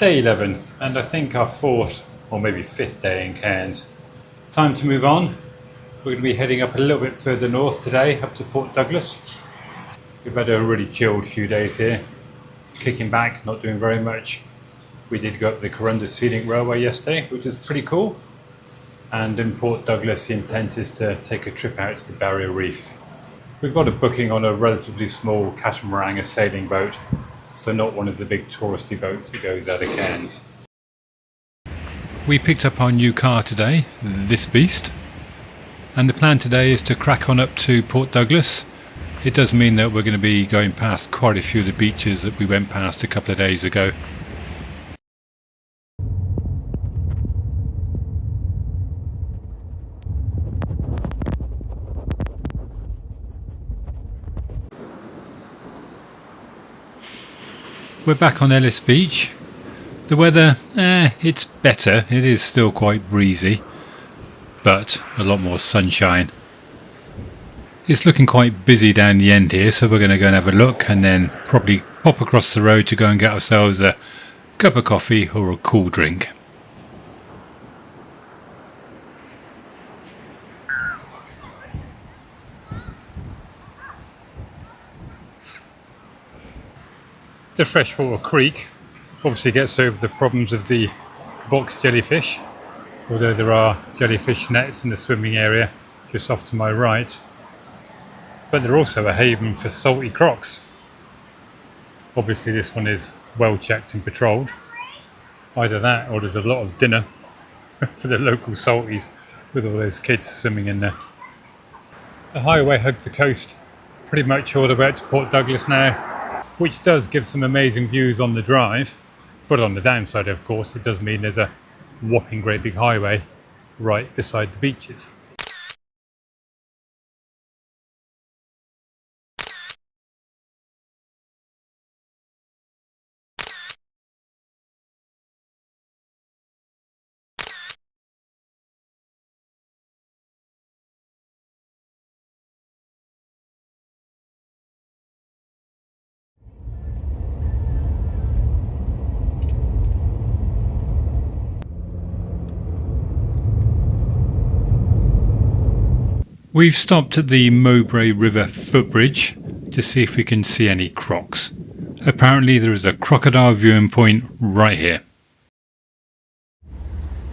Day 11, and I think our fourth or maybe fifth day in Cairns. Time to move on. We're going to be heading up a little bit further north today, up to Port Douglas. We've had a really chilled few days here, kicking back, not doing very much. We did go up the Corunda Scenic Railway yesterday, which is pretty cool. And in Port Douglas, the intent is to take a trip out to the Barrier Reef. We've got a booking on a relatively small catamaran, a sailing boat, so not one of the big touristy boats that goes out of Cairns. We picked up our new car today, this beast, and the plan today is to crack on up to Port Douglas. It does mean that we're going to be going past quite a few of the beaches that we went past a couple of days ago. We're back on Ellis Beach. The weather, it's better. It is still quite breezy, but a lot more sunshine. It's looking quite busy down the end here, so we're going to go and have a look and then probably pop across the road to go and get ourselves a cup of coffee or a cool drink. The freshwater creek obviously gets over the problems of the box jellyfish, although there are jellyfish nets in the swimming area just off to my right. But they're also a haven for salty crocs. Obviously this one is well checked and patrolled. Either that or there's a lot of dinner for the local salties with all those kids swimming in there. The highway hugs the coast pretty much all the way out to Port Douglas now, which does give some amazing views on the drive, but on the downside of course it does mean there's a whopping great big highway right beside the beaches. We've stopped at the Mowbray River footbridge to see if we can see any crocs. Apparently there is a crocodile viewing point right here.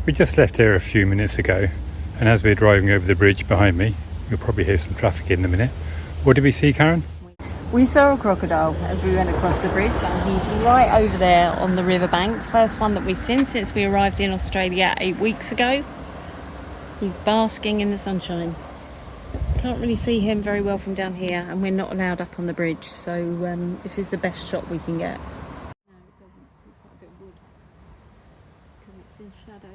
We just left here a few minutes ago, and as we're driving over the bridge behind me, you'll probably hear some traffic in a minute. What did we see, Karen? We saw a crocodile as we went across the bridge, and he's right over there on the riverbank. First one that we've seen since we arrived in Australia 8 weeks ago. He's basking in the sunshine. Can't really see him very well from down here, and we're not allowed up on the bridge, so this is the best shot we can get. No, it doesn't. It's like a bit of wood because it's in shadow.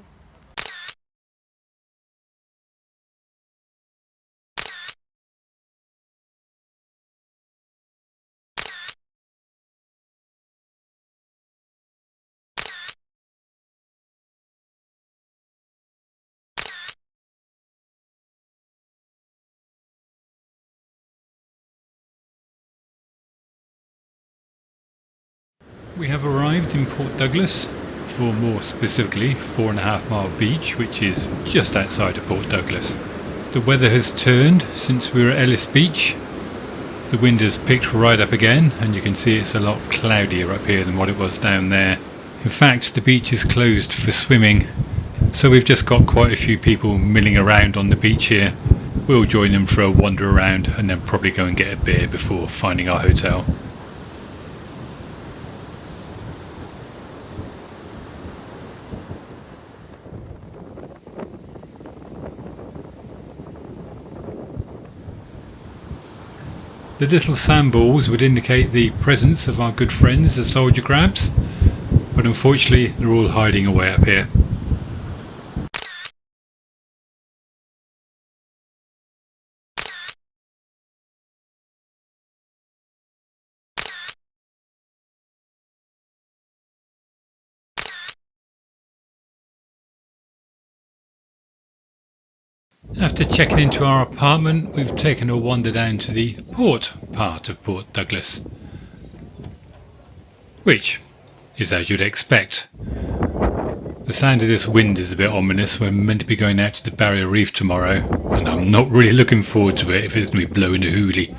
We have arrived in Port Douglas, or more specifically 4.5 Mile Beach, which is just outside of Port Douglas. The weather has turned since we were at Ellis Beach. The wind has picked right up again, and you can see it's a lot cloudier up here than what it was down there. In fact, the beach is closed for swimming, so we've just got quite a few people milling around on the beach here. We'll join them for a wander around and then probably go and get a beer before finding our hotel. The little sandballs would indicate the presence of our good friends, the soldier crabs, but unfortunately they're all hiding away up here. After checking into our apartment, we've taken a wander down to the port part of Port Douglas, which is as you'd expect. The sound of this wind is a bit ominous. We're meant to be going out to the Barrier Reef tomorrow, and I'm not really looking forward to it if it's going to be blowing a hoolie.